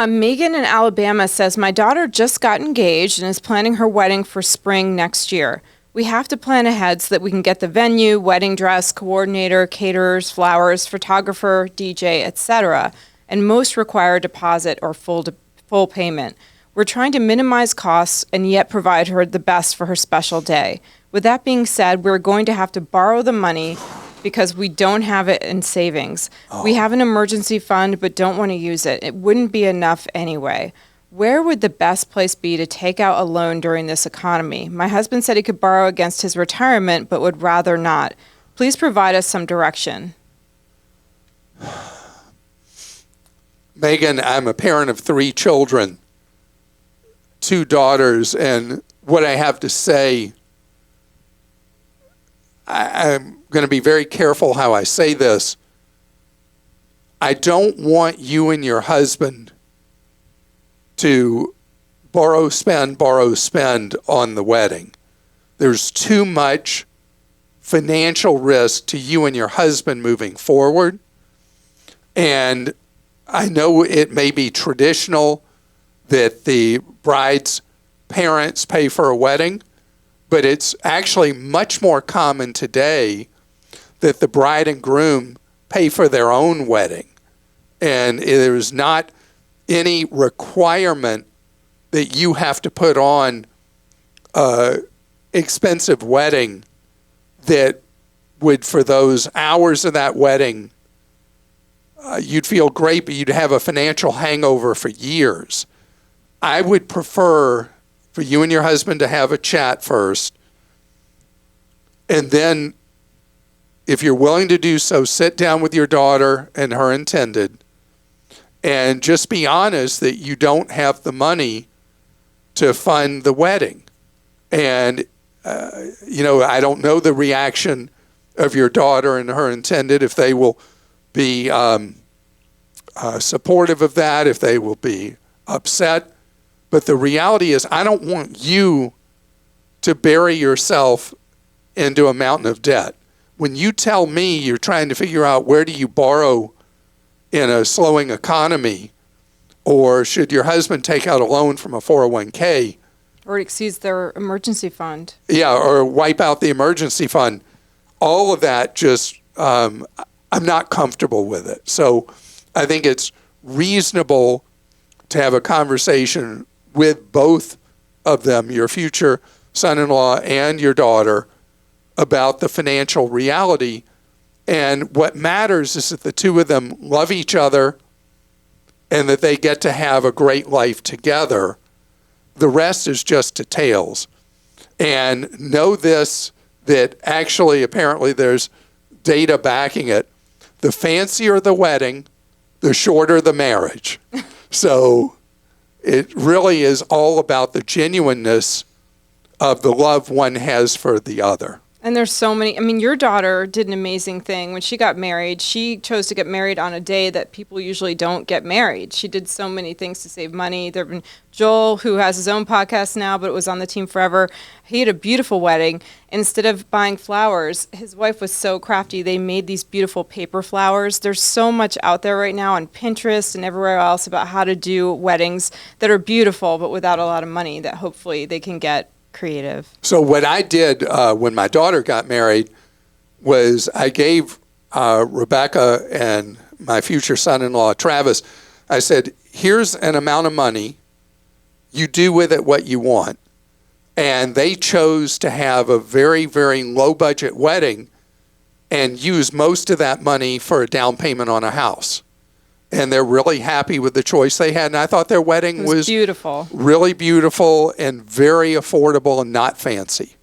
Megan in Alabama says, my daughter just got engaged and is planning her wedding for spring next year. We have to plan ahead so that we can get the venue, wedding dress, coordinator, caterers, flowers, photographer, DJ, etc., and most require a deposit or full payment. We're trying to minimize costs and yet provide her the best for her special day. With that being said, we're going to have to borrow the money because we don't have it in savings. We have an emergency fund but don't want to use it. It wouldn't be enough anyway. Where would the best place be to take out a loan during this economy? My husband said he could borrow against his retirement but would rather not. Please provide us some direction. Megan, I'm a parent of 3 children, 2 daughters, and what I have to say, I'm going to be very careful how I say this. I don't want you and your husband to borrow, spend on the wedding. There's too much financial risk to you and your husband moving forward. And I know it may be traditional that the bride's parents pay for a wedding, but it's actually much more common today that the bride and groom pay for their own wedding. And there's not any requirement that you have to put on an expensive wedding that would, for those hours of that wedding, you'd feel great, but you'd have a financial hangover for years. I would prefer for you and your husband to have a chat first, and then if you're willing to do so, sit down with your daughter and her intended and just be honest that you don't have the money to fund the wedding. And, I don't know the reaction of your daughter and her intended, if they will be supportive of that, if they will be upset. But the reality is, I don't want you to bury yourself into a mountain of debt. When you tell me you're trying to figure out where do you borrow in a slowing economy, or should your husband take out a loan from a 401k? Or exceeds their emergency fund. Yeah, or wipe out the emergency fund. All of that just, I'm not comfortable with it. So I think it's reasonable to have a conversation with both of them, your future son-in-law and your daughter, about the financial reality. And what matters is that the two of them love each other and that they get to have a great life together. The rest is just details. And know this, that actually apparently there's data backing it. The fancier the wedding, the shorter the marriage. So it really is all about the genuineness of the love one has for the other. And there's so many. Your daughter did an amazing thing. When she got married, she chose to get married on a day that people usually don't get married. She did so many things to save money. There have been Joel, who has his own podcast now, but was on the team forever. He had a beautiful wedding. Instead of buying flowers, his wife was so crafty. They made these beautiful paper flowers. There's so much out there right now on Pinterest and everywhere else about how to do weddings that are beautiful, but without a lot of money, that hopefully they can get creative. So what I did when my daughter got married was I gave Rebecca and my future son-in-law, Travis, I said, here's an amount of money. You do with it what you want. And they chose to have a very, very low-budget wedding and use most of that money for a down payment on a house. And they're really happy with the choice they had. And I thought their wedding was beautiful, really beautiful and very affordable and not fancy.